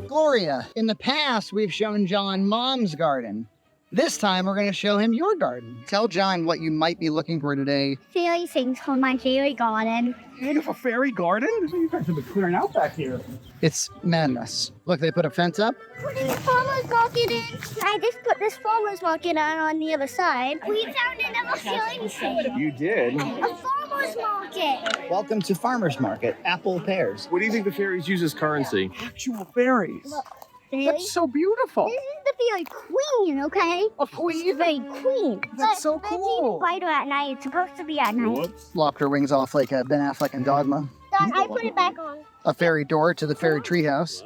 Gloria, in the past, we've shown John Mom's garden. This time, we're going to show him your garden. Tell John what you might be looking for today. Fairy things for my fairy garden. You have a fairy garden? You guys have been clearing out back here. It's madness. Look, they put a fence up. Putting the farmer's market in. I just put this farmer's market on the other side. We found another fairy thing. You did? A farmer's market. Welcome to Farmer's Market. Apple pears. What do you think the fairies use as currency? Actual fairies. Look, fairy. That's so beautiful. This is the fairy queen, okay? A queen? She's the fairy queen. That's so But cool. It's even at night. It's supposed to be at night. Lopped her wings off like Ben Affleck in Dogma. Dad, I put it back on. A fairy door to the fairy treehouse.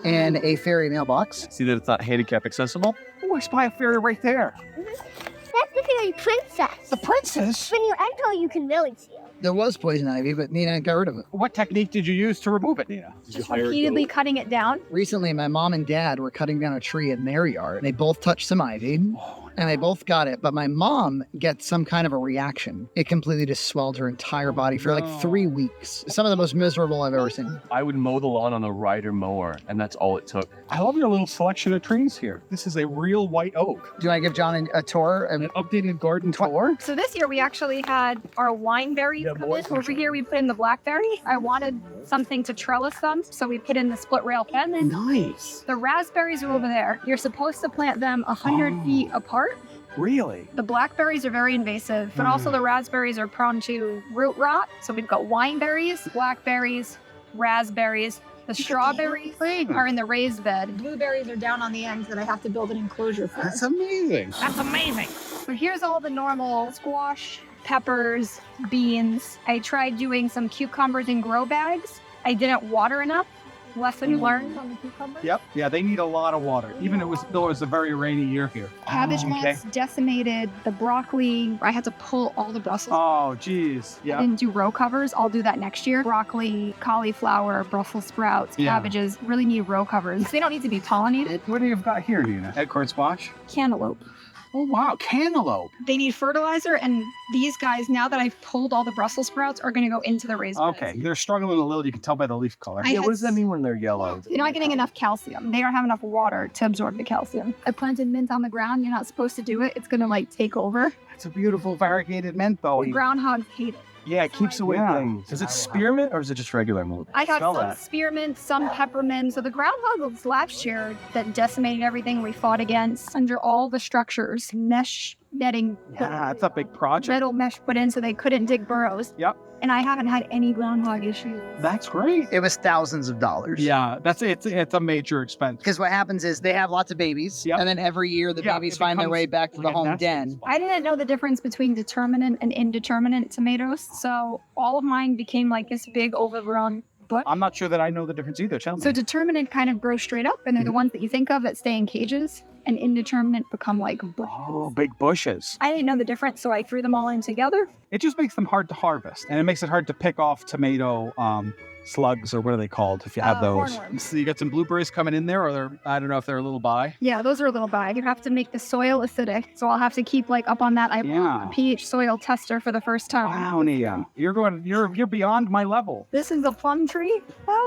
And a fairy mailbox. See that it's not handicap accessible? Oh, I spy a fairy right there. That's the fairy princess. The princess? When you enter, you can really see her. There was poison ivy, but Nina got rid of it. What technique did you use to remove it, Nina? Just repeatedly cutting it down. Recently, my mom and dad were cutting down a tree in their yard. They both touched some ivy, and they both got it. But my mom gets some kind of a reaction. It completely just swelled her entire body for like 3 weeks. Some of the most miserable I've ever seen. I would mow the lawn on a rider mower, and that's all it took. I love your little selection of trees here. This is a real white oak. Do I give John a tour? An updated garden tour? So this year we actually had our wineberries come in. Over here we put in the blackberry. I wanted something to trellis them, so we put in the split rail fence. Nice. The raspberries are over there. You're supposed to plant them 100 feet apart. Really? The blackberries are very invasive, but also the raspberries are prone to root rot. So we've got wineberries, blackberries, raspberries. The strawberries are in the raised bed. Blueberries are down on the ends that I have to build an enclosure for. That's amazing. That's amazing. So here's all the normal squash, peppers, beans. I tried doing some cucumbers in grow bags. I didn't water enough. Lesson learned on the cucumbers. Yep. Yeah, they need a lot of water. Even though it was a very rainy year here. Cabbage okay. moths decimated the broccoli. I had to pull all the Brussels. Oh, geez. I Yeah. didn't do row covers. I'll do that next year. Broccoli, cauliflower, Brussels sprouts, Yeah. cabbages really need row covers. They don't need to be pollinated. What do you got here, Nina? Acorn squash? Cantaloupe. Oh, wow. Cantaloupe. They need fertilizer, and these guys, now that I've pulled all the Brussels sprouts, are going to go into the raised beds. Okay. They're struggling a little. You can tell by the leaf color. I Yeah, had what does that mean when they're yellow? They're not getting enough calcium. They don't have enough water to absorb the calcium. I planted mint on the ground. You're not supposed to do it. It's going to like take over. It's a beautiful variegated mint, though. The groundhogs hate it. Yeah, it keeps away Yeah. things. Is it spearmint or is it just regular milk? I got Smell some that. spearmint, some peppermint. So the groundhogs last year that decimated everything we fought against under all the structures, mesh netting, Yeah, it's a big project. metal mesh put in so they couldn't dig burrows. Yep. And I haven't had any groundhog issues. That's great. It was thousands of dollars. Yeah, it's a major expense. Because what happens is they have lots of babies, Yep. and then every year the Yeah, babies it find their becomes way back to the like a home nesting den. spot. I didn't know the difference between determinate and indeterminate tomatoes. So all of mine became like this big overgrown bush. I'm not sure that I know the difference either. Tell me. So determinate kind of grow straight up, and they're the ones that you think of that stay in cages, and indeterminate become like bushes. Oh, big bushes. I didn't know the difference, so I threw them all in together. It just makes them hard to harvest, and it makes it hard to pick off tomato slugs, or what are they called if you have those? Hornworms. So you got some blueberries coming in there, or I don't know if they're a little by. Yeah, those are a little bad. You have to make the soil acidic, so I'll have to keep like up on that. I Yeah. bought a pH soil tester for the first time. Wow, Nia, you're beyond my level. This is a plum tree,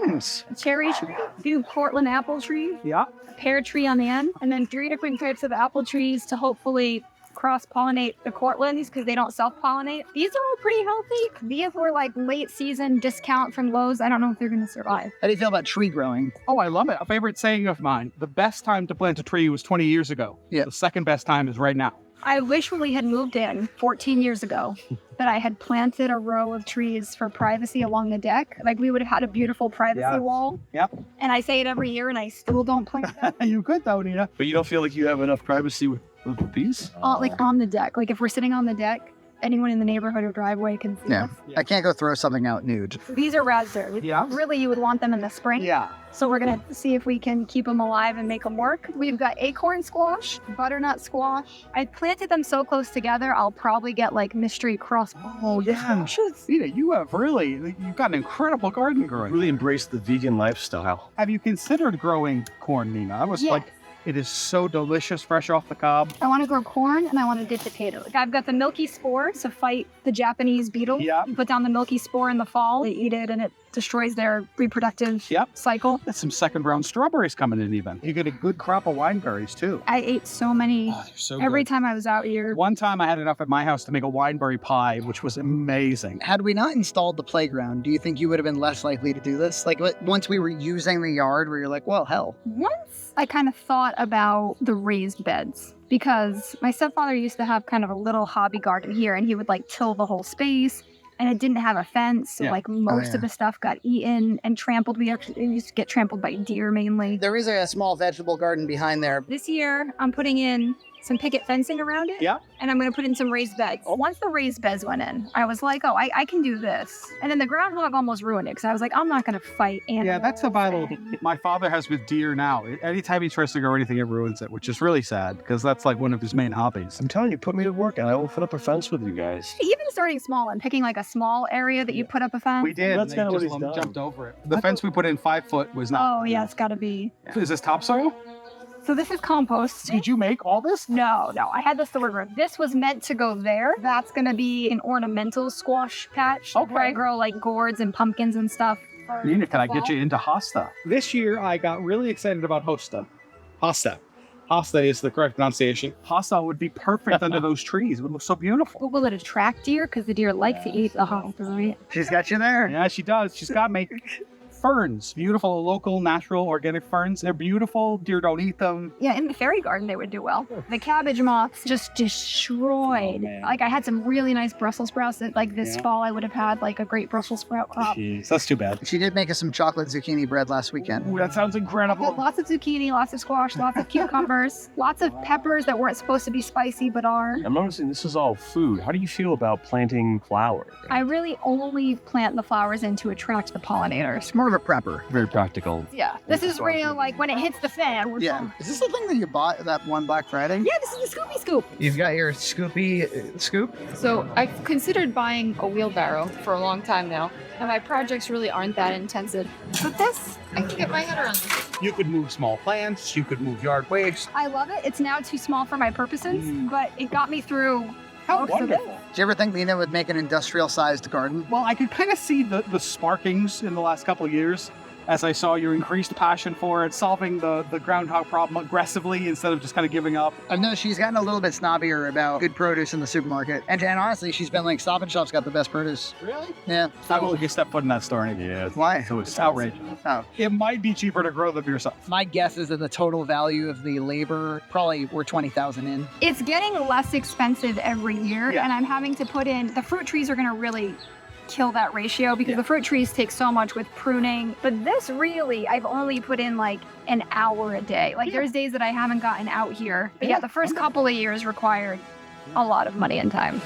Yes. a cherry tree, two Portland apple tree, Yeah. a pear tree on the end, and then 3 different types of apple trees to hopefully cross-pollinate the Cortlands because they don't self-pollinate. These are all pretty healthy. These were like late season discount from Lowe's. I don't know if they're going to survive. How do you feel about tree growing? Oh, I love it. A favorite saying of mine: the best time to plant a tree was 20 years ago. Yeah. The second best time is right now. I wish when we had moved in 14 years ago that I had planted a row of trees for privacy along the deck. Like we would have had a beautiful privacy Yeah. wall. Yep. And I say it every year and I still don't plant them. You could though, Nina. But you don't feel like you have enough privacy with these? Like on the deck. Like if we're sitting on the deck, anyone in the neighborhood or driveway can see Yeah. us. I can't go throw something out nude. These are raspberries. Yeah. Really, you would want them in the spring. Yeah. So we're going to see if we can keep them alive and make them work. We've got acorn squash, butternut squash. I planted them so close together, I'll probably get like mystery cross. Oh yeah. Nina, you've got an incredible garden growing. Really embrace the vegan lifestyle. Have you considered growing corn, Nina? I was Yeah. like, It is so delicious, fresh off the cob. I want to grow corn and I want to dip potatoes. I've got the milky spore to fight the Japanese beetle. Yeah. You put down the milky spore in the fall, they eat it and it destroys their reproductive cycle. That's some second round strawberries coming in even. You get a good crop of wineberries too. I ate so many every time I was out here. One time I had enough at my house to make a wineberry pie, which was amazing. Had we not installed the playground, do you think you would have been less likely to do this? Like once we were using the yard where you're like, well, hell. Once I kind of thought about the raised beds because my stepfather used to have kind of a little hobby garden here and he would like till the whole space. And it didn't have a fence, so like most of the stuff got eaten and trampled. It used to get trampled by deer mainly. There is a small vegetable garden behind there. This year, I'm putting in some picket fencing around it. Yeah. And I'm going to put in some raised beds. Once the raised beds went in, I was like, oh, I can do this. And then the groundhog almost ruined it because I was like, I'm not going to fight animals. Yeah, that's a battle my father has with deer now. Anytime he tries to grow anything, it ruins it, which is really sad because that's like one of his main hobbies. I'm telling you, put me to work and I will put up a fence with you guys. Even starting small and picking like a small area that you put up a fence. We did. That's kind of what he's just done. jumped over it. The fence we put in 5 foot was not. Oh, yeah, it's got to be. Is this topsoil? So this is compost. Did you make all this? No. I had this delivered. This was meant to go there. That's going to be an ornamental squash patch where I grow like gourds and pumpkins and stuff. Nina, can I get you into hosta? This year, I got really excited about hosta. Hosta. Hosta is the correct pronunciation. Hosta would be perfect under those trees. It would look so beautiful. But will it attract deer? Because the deer like to eat the hosta, right? She's got you there. Yeah, she does. She's got me. Ferns, beautiful local, natural, organic ferns. They're beautiful. Deer don't eat them. Yeah, in the fairy garden, they would do well. The cabbage moths just destroyed. Like, I had some really nice Brussels sprouts that, like, this fall I would have had, like, a great Brussels sprout crop. Jeez, that's too bad. She did make us some chocolate zucchini bread last weekend. Ooh, that sounds incredible. Lots of zucchini, lots of squash, lots of cucumbers, lots of peppers that weren't supposed to be spicy but are. I'm noticing this is all food. How do you feel about planting flowers? I really only plant the flowers in to attract the pollinators. More of a prepper. Very practical. Yeah, this is real, like, when it hits the fan. We're Yeah. Is this the thing that you bought that one Black Friday? Yeah, this is the Scoopy Scoop. You've got your Scoopy scoop? So I've considered buying a wheelbarrow for a long time now, and my projects really aren't that intensive. But this, I can get my head around this. You could move small plants. You could move yard waste. I love it. It's now too small for my purposes, but it got me through. How most of it. wonderful. Do you ever think Nina would make an industrial-sized garden? Well, I could kind of see the sparkings in the last couple of years as I saw your increased passion for it, solving the groundhog problem aggressively instead of just kind of giving up. I know she's gotten a little bit snobbier about good produce in the supermarket. And honestly, she's been like, Stop and Shop's got the best produce. Really? Yeah. I won't let you step foot in that store anymore. Yeah. Why? So It's outrageous. Oh. It might be cheaper to grow them yourself. My guess is that the total value of the labor probably were $20,000 in. It's getting less expensive every year, and I'm having to put in, the fruit trees are going to really kill that ratio because the fruit trees take so much with pruning. But this really, I've only put in like an hour a day. Like there's days that I haven't gotten out here. But yeah, the first couple of years required a lot of money and time.